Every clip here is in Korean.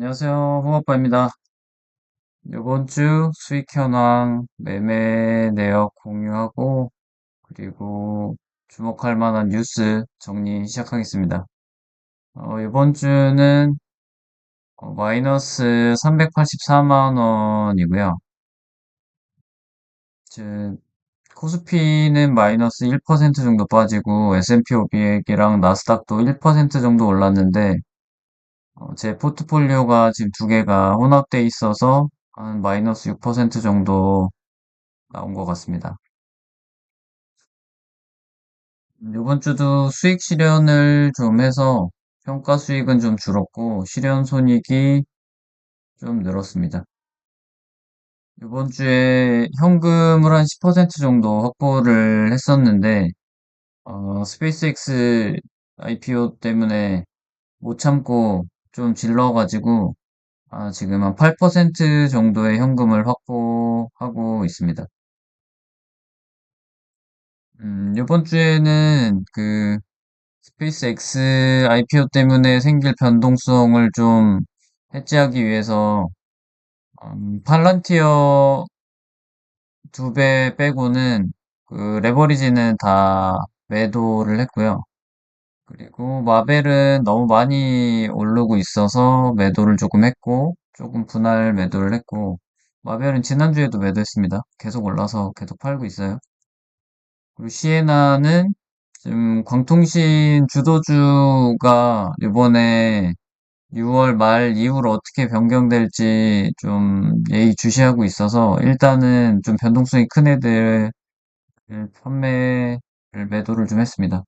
안녕하세요. 홍아빠입니다. 이번 주 수익 현황, 매매 내역 공유하고, 그리고 주목할 만한 뉴스 정리 시작하겠습니다. 이번 주는 마이너스 384만 원이고요. 즉, 코스피는 마이너스 1% 정도 빠지고, S&P 500이랑 나스닥도 1% 정도 올랐는데, 제 포트폴리오가 지금 두 개가 혼합돼 있어서 한 마이너스 6% 정도 나온 것 같습니다. 이번 주도 수익 실현을 좀 해서 평가 수익은 좀 줄었고 실현 손익이 좀 늘었습니다. 이번 주에 현금을 한 10% 정도 확보를 했었는데 스페이스X IPO 때문에 못 참고 좀 질러가지고 지금 한 8% 정도의 현금을 확보하고 있습니다. 이번 주에는 그 스페이스X IPO 때문에 생길 변동성을 좀 해지하기 위해서 팔런티어 2배 빼고는 그 레버리지는 다 매도를 했고요. 그리고 마벨은 너무 많이 오르고 있어서 매도를 조금 했고 조금 분할 매도를 했고 마벨은 지난주에도 매도했습니다. 계속 올라서 계속 팔고 있어요. 그리고 시에나는 지금 광통신 주도주가 이번에 6월 말 이후로 어떻게 변경될지 좀 예의주시하고 있어서 일단은 좀 변동성이 큰 애들 판매를 매도를 좀 했습니다.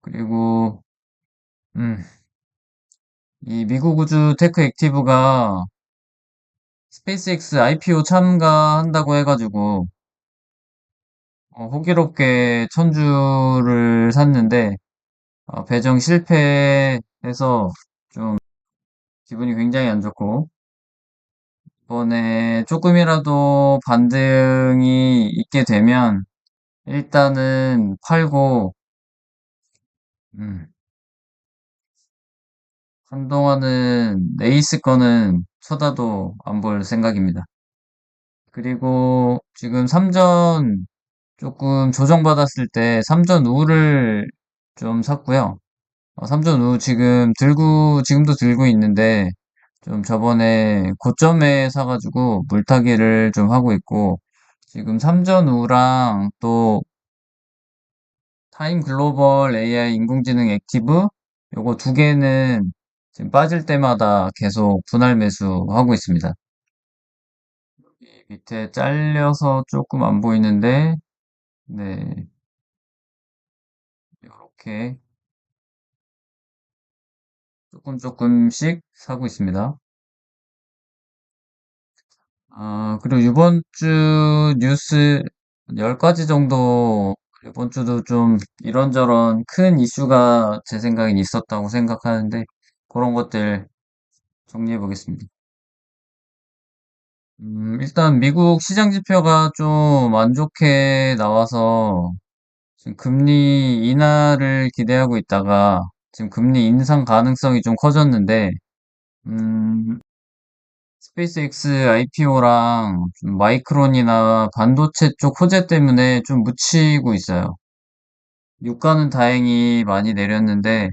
그리고 음, 이 미국 우주 테크 액티브가 스페이스X IPO 참가한다고 해가지고 호기롭게 천주를 샀는데 배정 실패해서 좀 기분이 굉장히 안 좋고 이번에 조금이라도 반등이 있게 되면 일단은 팔고 음, 한동안은 에이스 거는 쳐다도 안 볼 생각입니다. 그리고 지금 삼전 조금 조정받았을 때 삼전 우를 좀 샀고요. 삼전 우 지금도 들고 있는데 좀 저번에 고점에 사가지고 물타기를 좀 하고 있고 지금 삼전 우랑 또 타임 글로벌 AI 인공지능 액티브 요거 두 개는 지금 빠질 때마다 계속 분할 매수하고 있습니다. 이 밑에 잘려서 조금 안 보이는데 네 이렇게 조금씩 사고 있습니다. 그리고 이번 주 뉴스 10가지 정도 이번 주도 좀 이런저런 큰 이슈가 제 생각엔 있었다고 생각하는데 그런 것들 정리해 보겠습니다. 일단 미국 시장 지표가 좀 안 좋게 나와서 지금 금리 인하를 기대하고 있다가 지금 금리 인상 가능성이 좀 커졌는데, 음, 스페이스X IPO랑 마이크론이나 반도체 쪽 호재 때문에 좀 묻히고 있어요. 유가는 다행히 많이 내렸는데,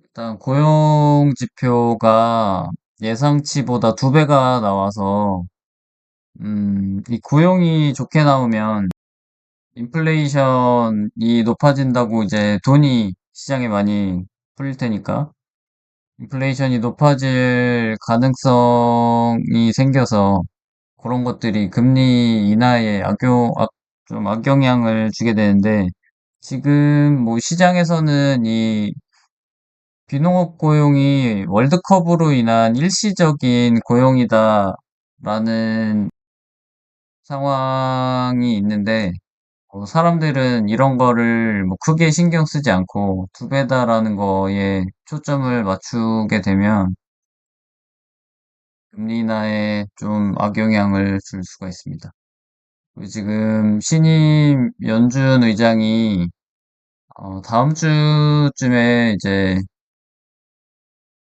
일단 고용 지표가 예상치보다 두 배가 나와서, 이 고용이 좋게 나오면 인플레이션이 높아진다고 이제 돈이 시장에 많이 풀릴 테니까 인플레이션이 높아질 가능성이 생겨서 그런 것들이 금리 인하에 좀 악영향을 주게 되는데 지금 뭐 시장에서는 이 비농업 고용이 월드컵으로 인한 일시적인 고용이다라는 상황이 있는데 사람들은 이런 거를 뭐 크게 신경 쓰지 않고 두 배다라는 거에 초점을 맞추게 되면 금리 인하에 좀 악영향을 줄 수가 있습니다. 그리고 지금 신임 연준 의장이 다음 주쯤에 이제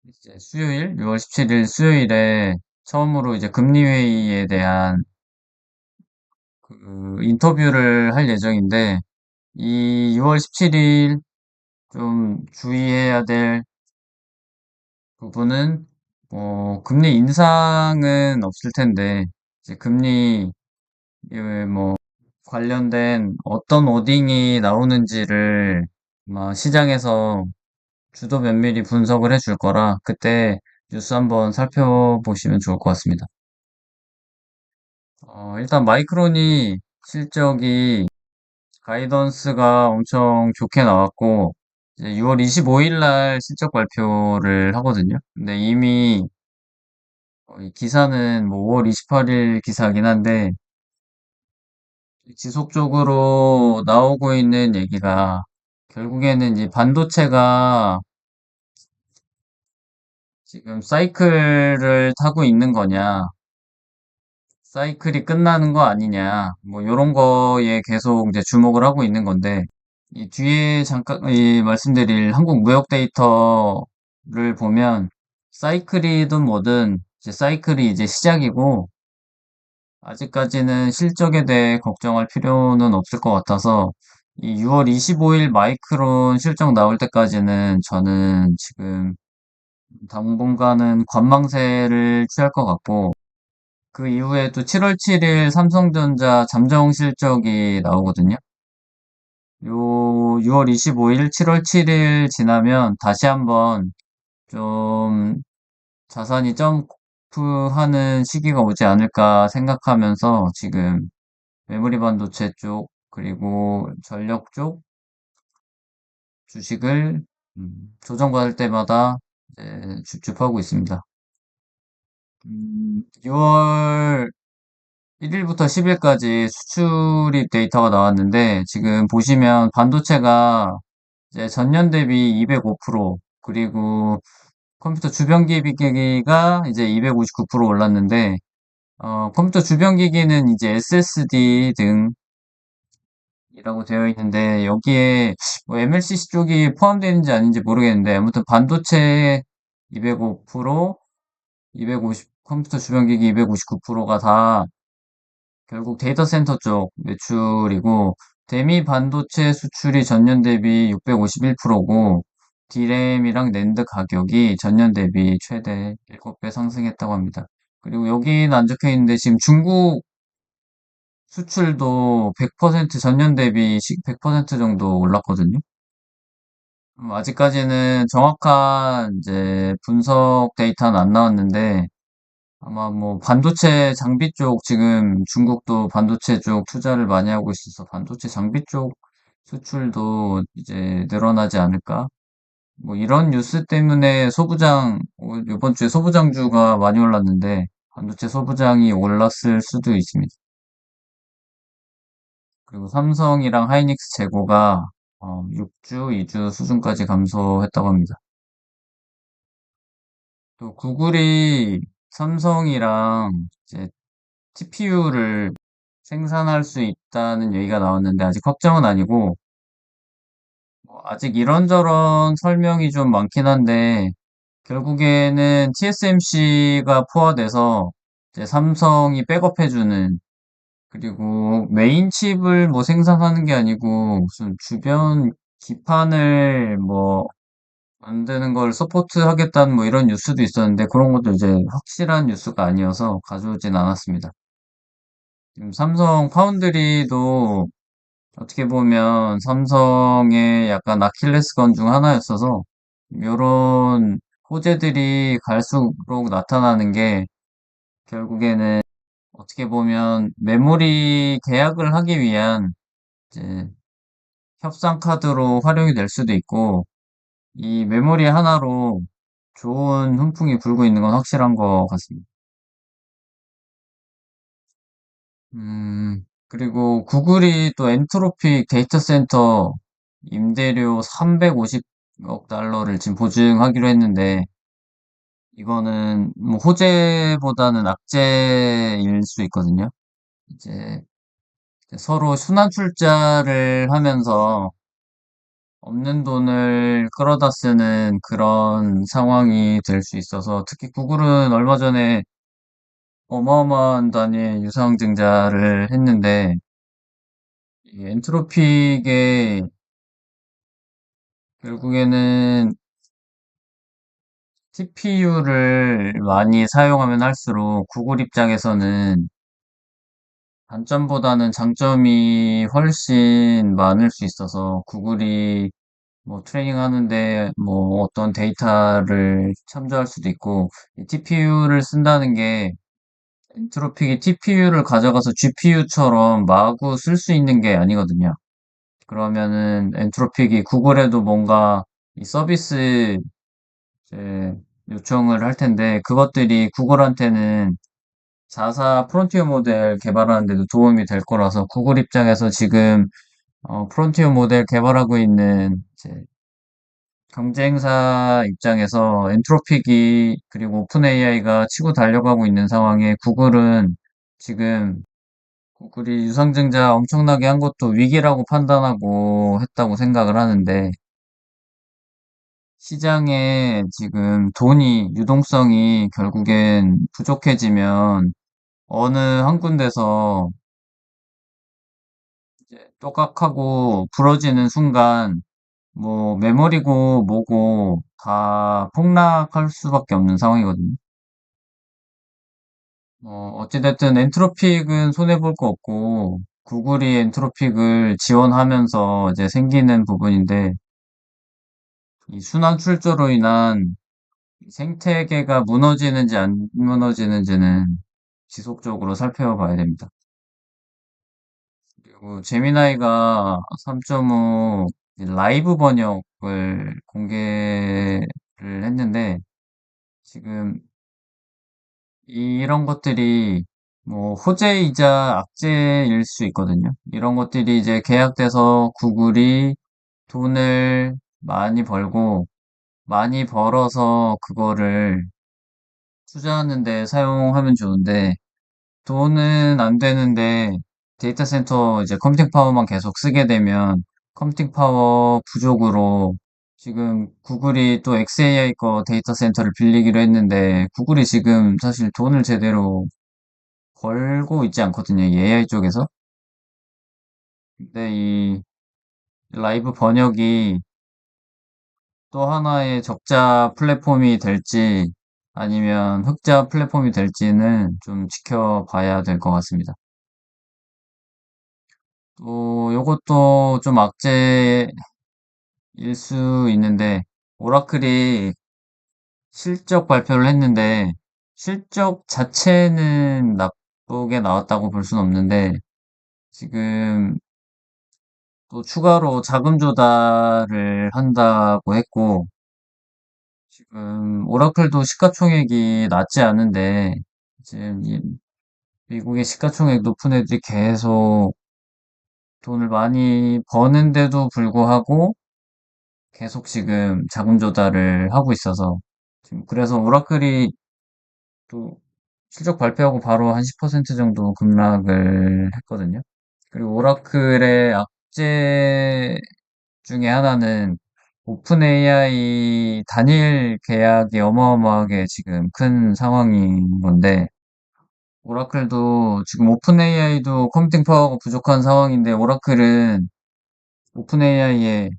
이제 수요일, 6월 17일 수요일에 처음으로 이제 금리 회의에 대한 그 인터뷰를 할 예정인데, 이 6월 17일 좀 주의해야 될 부분은, 금리 인상은 없을 텐데, 이제 금리, 뭐, 관련된 어떤 워딩이 나오는지를 아마 시장에서 주도 면밀히 분석을 해줄 거라, 그때 뉴스 한번 살펴보시면 좋을 것 같습니다. 일단 마이크론이 실적이 가이던스가 엄청 좋게 나왔고, 이제 6월 25일 날 실적 발표를 하거든요. 근데 이미 이 기사는 뭐 5월 28일 기사긴 한데, 지속적으로 나오고 있는 얘기가 결국에는 이제 반도체가 지금 사이클을 타고 있는 거냐, 사이클이 끝나는 거 아니냐, 뭐 요런 거에 계속 이제 주목을 하고 있는 건데, 이 뒤에 잠깐 이 말씀드릴 한국 무역 데이터를 보면 사이클이든 뭐든 이제 사이클이 이제 시작이고 아직까지는 실적에 대해 걱정할 필요는 없을 것 같아서 이 6월 25일 마이크론 실적 나올 때까지는 저는 지금 당분간은 관망세를 취할 것 같고 그 이후에 또 7월 7일 삼성전자 잠정 실적이 나오거든요. 요 6월 25일, 7월 7일 지나면 다시 한번 좀 자산이 점프하는 시기가 오지 않을까 생각하면서 지금 메모리 반도체 쪽, 그리고 전력 쪽 주식을 조정받을 때마다 이제 줍줍하고 있습니다. 6월 1일부터 10일까지 수출입 데이터가 나왔는데 지금 보시면 반도체가 이제 전년 대비 205%, 그리고 컴퓨터 주변기기가 이제 259% 올랐는데, 컴퓨터 주변기기는 이제 SSD 등이라고 되어 있는데, 여기에 뭐 MLCC 쪽이 포함되는지 아닌지 모르겠는데, 아무튼 반도체 205%, 250, 컴퓨터 주변기기 259%가 다 결국 데이터 센터 쪽 매출이고, 대미 반도체 수출이 전년 대비 651%고, D램이랑 낸드 가격이 전년 대비 최대 7배 상승했다고 합니다. 그리고 여기는 안 적혀 있는데, 지금 중국 수출도 100% 전년 대비 100% 정도 올랐거든요. 아직까지는 정확한 이제 분석 데이터는 안 나왔는데, 아마 뭐 반도체 장비 쪽 지금 중국도 반도체 쪽 투자를 많이 하고 있어서 반도체 장비 쪽 수출도 이제 늘어나지 않을까? 뭐 이런 뉴스 때문에 이번 주에 소부장주가 많이 올랐는데 반도체 소부장이 올랐을 수도 있습니다. 그리고 삼성이랑 하이닉스 재고가 6주, 2주 수준까지 감소했다고 합니다. 또 구글이 삼성이랑 이제 TPU를 생산할 수 있다는 얘기가 나왔는데 아직 확정은 아니고 뭐 아직 이런저런 설명이 좀 많긴 한데 결국에는 TSMC가 포화돼서 이제 삼성이 백업해주는, 그리고 메인 칩을 뭐 생산하는 게 아니고 무슨 주변 기판을 뭐 만드는 걸 서포트하겠다는 뭐 이런 뉴스도 있었는데 그런 것도 이제 확실한 뉴스가 아니어서 가져오진 않았습니다. 지금 삼성 파운드리도 어떻게 보면 삼성의 약간 아킬레스건 중 하나였어서 요런 호재들이 갈수록 나타나는 게 결국에는 어떻게 보면 메모리 계약을 하기 위한 이제 협상 카드로 활용이 될 수도 있고 이 메모리 하나로 좋은 훈풍이 불고 있는 건 확실한 것 같습니다. 그리고 구글이 또 엔트로픽 데이터 센터 임대료 350억 달러를 지금 보증하기로 했는데, 이거는 뭐 호재보다는 악재일 수 있거든요. 이제 서로 순환 출자를 하면서 없는 돈을 끌어다 쓰는 그런 상황이 될 수 있어서 특히 구글은 얼마 전에 어마어마한 단위의 유상증자를 했는데 이 엔트로픽에 결국에는 TPU를 많이 사용하면 할수록 구글 입장에서는 단점보다는 장점이 훨씬 많을 수 있어서 구글이 뭐 트레이닝 하는데 뭐 어떤 데이터를 참조할 수도 있고 이 TPU를 쓴다는 게 엔트로픽이 TPU를 가져가서 GPU처럼 마구 쓸 수 있는 게 아니거든요. 그러면은 엔트로픽이 구글에도 뭔가 이 서비스 이제 요청을 할 텐데 그것들이 구글한테는 자사 프론티어 모델 개발하는 데도 도움이 될 거라서 구글 입장에서 지금 프론티어 모델 개발하고 있는 이제 경쟁사 입장에서 엔트로픽이 그리고 오픈 AI가 치고 달려가고 있는 상황에 구글은 지금 구글이 유상증자 엄청나게 한 것도 위기라고 판단하고 했다고 생각을 하는데 시장에 지금 돈이 유동성이 결국엔 부족해지면 어느 한 군데서 이제 또각하고 부러지는 순간 뭐 메모리고 뭐고 다 폭락할 수밖에 없는 상황이거든요. 어찌됐든 엔트로픽은 손해볼 거 없고 구글이 엔트로픽을 지원하면서 이제 생기는 부분인데 이 순환 출조로 인한 생태계가 무너지는지 안 무너지는지는 지속적으로 살펴봐야 됩니다. 그리고 제미나이가 3.5 라이브 번역을 공개를 했는데 지금 이런 것들이 뭐 호재이자 악재일 수 있거든요. 이런 것들이 이제 계약돼서 구글이 돈을 많이 벌고 많이 벌어서 그거를 투자하는 데 사용하면 좋은데 돈은 안 되는데 데이터 센터 이제 컴퓨팅 파워만 계속 쓰게 되면 컴퓨팅 파워 부족으로 지금 구글이 또 xAI 거 데이터 센터를 빌리기로 했는데 구글이 지금 사실 돈을 제대로 벌고 있지 않거든요. 이 AI 쪽에서. 근데 이 라이브 번역이 또 하나의 적자 플랫폼이 될지 아니면 흑자 플랫폼이 될지는 좀 지켜봐야 될 것 같습니다. 또 요것도 좀 악재일 수 있는데 오라클이 실적 발표를 했는데 실적 자체는 나쁘게 나왔다고 볼 수는 없는데 지금 또 추가로 자금 조달을 한다고 했고 지금 오라클도 시가총액이 낮지 않은데 지금 이 미국의 시가총액 높은 애들이 계속 돈을 많이 버는데도 불구하고 계속 지금 자금 조달을 하고 있어서 지금 그래서 오라클이 또 실적 발표하고 바로 한 10% 정도 급락을 했거든요. 그리고 오라클의 악재 중에 하나는 오픈 AI 단일 계약이 어마어마하게 지금 큰 상황인 건데 오라클도 지금 오픈 AI도 컴퓨팅 파워가 부족한 상황인데 오라클은 오픈 AI에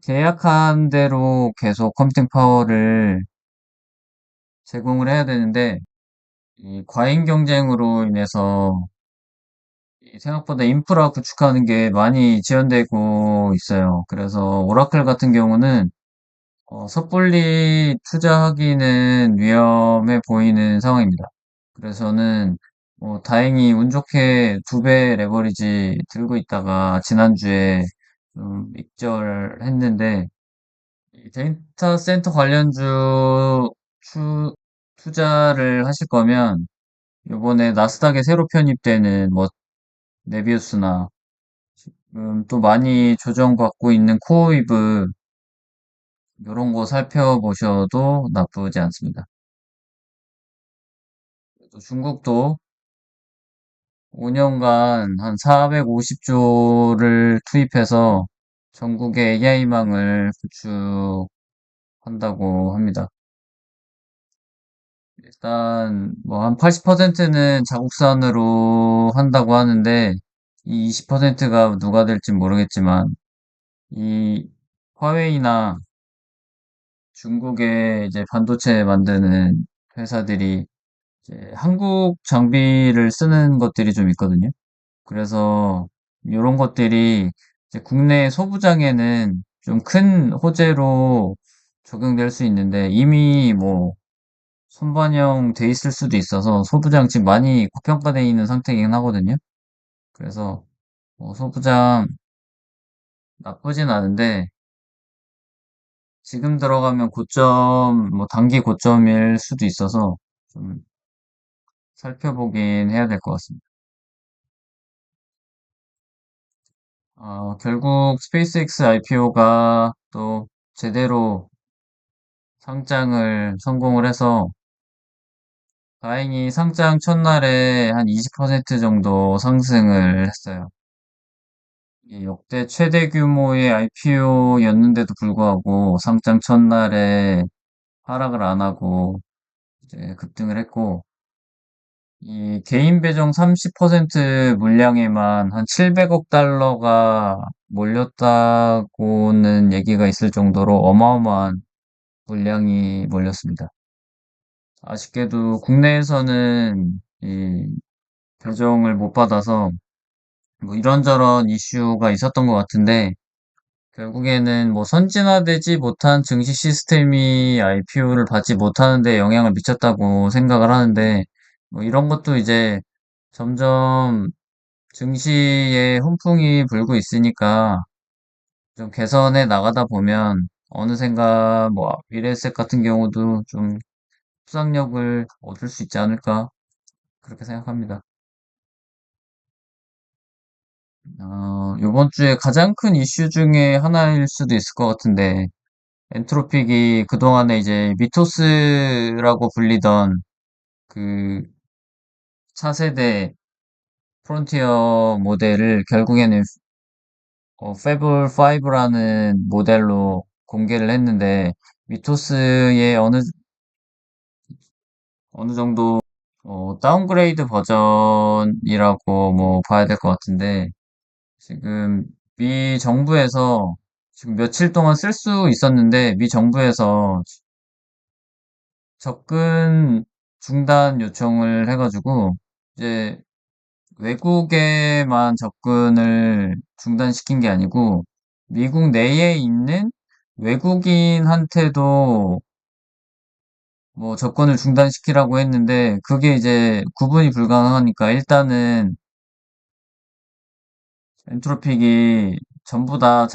계약한 대로 계속 컴퓨팅 파워를 제공을 해야 되는데 이 과잉 경쟁으로 인해서 이 생각보다 인프라 구축하는 게 많이 지연되고 있어요. 그래서 오라클 같은 경우는 섣불리 투자하기는 위험해 보이는 상황입니다. 그래서 저는 다행히 운 좋게 2배 레버리지 들고 있다가 지난주에 좀 익절했는데 이 데이터 센터 관련주 투자를 하실 거면 요번에 나스닥에 새로 편입되는 뭐 네비우스나 지금 또 많이 조정받고 있는 코어웨이브 요런 거 살펴보셔도 나쁘지 않습니다. 또 중국도 5년간 한 450조를 투입해서 전국의 AI망을 구축한다고 합니다. 일단 뭐 한 80%는 자국산으로 한다고 하는데 이 20%가 누가 될진 모르겠지만 이 화웨이나 중국의 이제 반도체 만드는 회사들이 이제 한국 장비를 쓰는 것들이 좀 있거든요. 그래서 이런 것들이 이제 국내 소부장에는 좀 큰 호재로 적용될 수 있는데 이미 뭐 선반영 돼 있을 수도 있어서 소부장 지금 많이 고평가돼 있는 상태이긴 하거든요. 그래서 소부장 나쁘진 않은데 지금 들어가면 고점, 뭐 단기 고점일 수도 있어서 좀 살펴보긴 해야 될 것 같습니다. 결국 스페이스X IPO가 또 제대로 상장을 성공을 해서 다행히 상장 첫날에 한 20% 정도 상승을 했어요. 이 역대 최대 규모의 IPO였는데도 불구하고 상장 첫날에 하락을 안 하고 이제 급등을 했고 이 개인 배정 30% 물량에만 한 700억 달러가 몰렸다고는 얘기가 있을 정도로 어마어마한 물량이 몰렸습니다. 아쉽게도 국내에서는 이 배정을 못 받아서 뭐 이런저런 이슈가 있었던 것 같은데 결국에는 뭐 선진화되지 못한 증시 시스템이 IPO를 받지 못하는 데 영향을 미쳤다고 생각을 하는데 뭐 이런 것도 이제 점점 증시에 훈풍이 불고 있으니까 좀 개선해 나가다 보면 어느샌가 뭐 미래에셋 같은 경우도 좀 수상력을 얻을 수 있지 않을까 그렇게 생각합니다. 이번 주에 가장 큰 이슈 중에 하나일 수도 있을 것 같은데 엔트로픽이 그동안에 이제 미토스라고 불리던 그 차세대 프론티어 모델을 결국에는 페블 5라는 모델로 공개를 했는데 미토스의 어느 정도 다운그레이드 버전이라고 뭐 봐야 될 것 같은데 지금 미 정부에서 지금 며칠 동안 쓸 수 있었는데 미 정부에서 접근 중단 요청을 해가지고 이제 외국에만 접근을 중단시킨 게 아니고 미국 내에 있는 외국인한테도 뭐 접근을 중단시키라고 했는데 그게 이제 구분이 불가능하니까 일단은 엔트로픽이 전부 다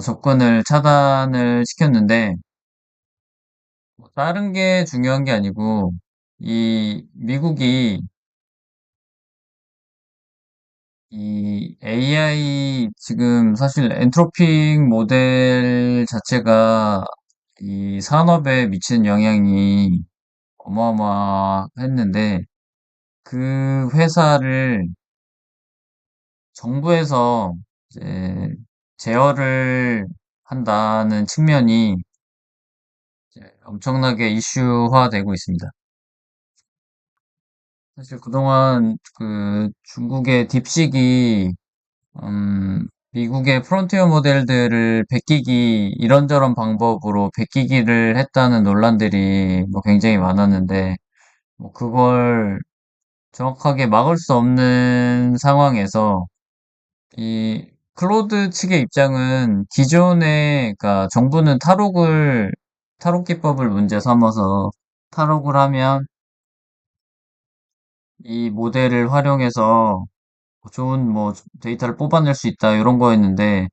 접근을 차단을 시켰는데 뭐 다른 게 중요한 게 아니고 이 미국이 이 AI 지금 사실 엔트로픽 모델 자체가 이 산업에 미치는 영향이 어마어마했는데 그 회사를 정부에서 이제 제어를 한다는 측면이 이제 엄청나게 이슈화되고 있습니다. 사실 그동안 그 중국의 딥식이 미국의 프론티어 모델들을 베끼기 이런저런 방법으로 베끼기를 했다는 논란들이 뭐 굉장히 많았는데 뭐 그걸 정확하게 막을 수 없는 상황에서 이 클로드 측의 입장은 기존에 그러니까 정부는 탈옥 기법을 문제 삼아서 탈옥을 하면 이 모델을 활용해서 좋은 뭐 데이터를 뽑아낼 수 있다 이런 거였는데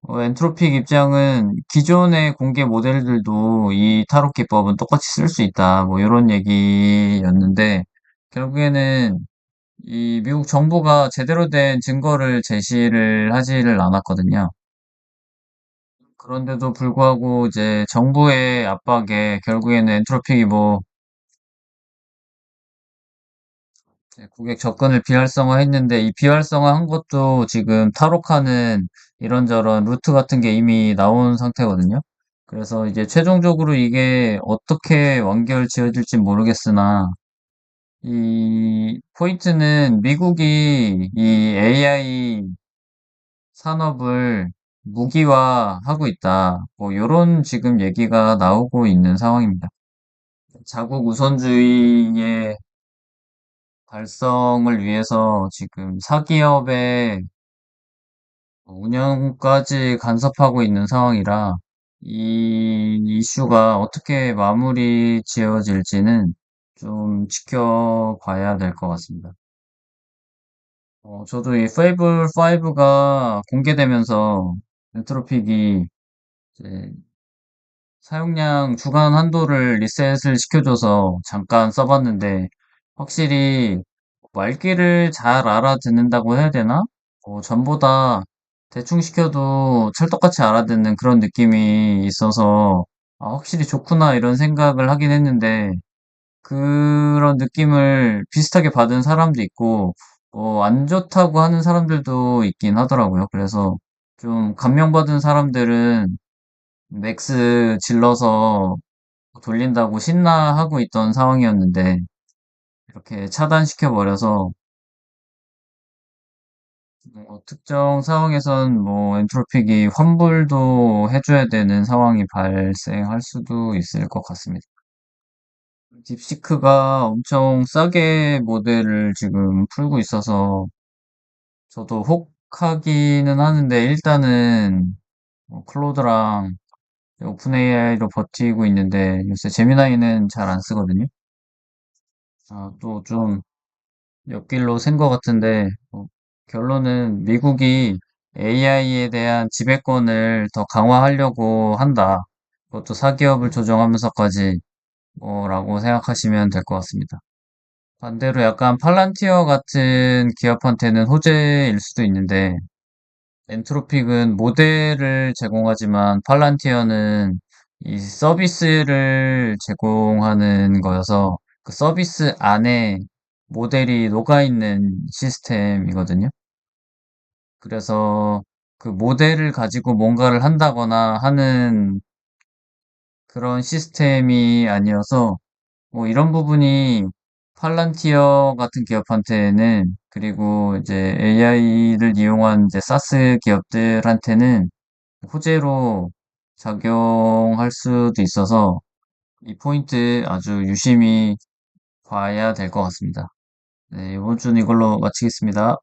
엔트로픽 입장은 기존의 공개 모델들도 이 탈옥 기법은 똑같이 쓸 수 있다 뭐 이런 얘기였는데 결국에는 이 미국 정부가 제대로 된 증거를 제시를 하지를 않았거든요. 그런데도 불구하고 이제 정부의 압박에 결국에는 엔트로픽이 뭐 이제 고객 접근을 비활성화했는데 이 비활성화한 것도 지금 탈옥하는 이런저런 루트 같은 게 이미 나온 상태거든요. 그래서 이제 최종적으로 이게 어떻게 완결 지어질지 모르겠으나 이 포인트는 미국이 이 AI 산업을 무기화하고 있다. 뭐 요런 지금 얘기가 나오고 있는 상황입니다. 자국 우선주의의 달성을 위해서 지금 사기업의 운영까지 간섭하고 있는 상황이라 이 이슈가 어떻게 마무리 지어질지는 좀 지켜봐야 될 것 같습니다. 저도 이 페이블 5가 공개되면서 엔트로픽이 이제 사용량 주간 한도를 리셋을 시켜줘서 잠깐 써봤는데 확실히 말귀를 잘 알아듣는다고 해야 되나? 전보다 대충 시켜도 찰떡같이 알아듣는 그런 느낌이 있어서 확실히 좋구나 이런 생각을 하긴 했는데 그런 느낌을 비슷하게 받은 사람도 있고 안 좋다고 하는 사람들도 있긴 하더라고요. 그래서 좀 감명받은 사람들은 맥스 질러서 돌린다고 신나하고 있던 상황이었는데 이렇게 차단시켜 버려서 특정 상황에선 뭐 엔트로픽이 환불도 해줘야 되는 상황이 발생할 수도 있을 것 같습니다. 딥시크가 엄청 싸게 모델을 지금 풀고 있어서 저도 혹하기는 하는데 일단은 클로드랑 오픈AI로 버티고 있는데 요새 제미나이는 잘 안 쓰거든요. 또 좀 옆길로 샌 것 같은데 결론은 미국이 AI에 대한 지배권을 더 강화하려고 한다. 그것도 사기업을 조정하면서까지 라고 생각하시면 될 것 같습니다. 반대로 약간 팔란티어 같은 기업한테는 호재일 수도 있는데 엔트로픽은 모델을 제공하지만 팔란티어는 이 서비스를 제공하는 거여서 그 서비스 안에 모델이 녹아있는 시스템이거든요. 그래서 그 모델을 가지고 뭔가를 한다거나 하는 그런 시스템이 아니어서 뭐 이런 부분이 팔란티어 같은 기업한테는 그리고 이제 AI를 이용한 이제 사스 기업들한테는 호재로 작용할 수도 있어서 이 포인트 아주 유심히 봐야 될 것 같습니다. 네, 이번 주는 이걸로 마치겠습니다.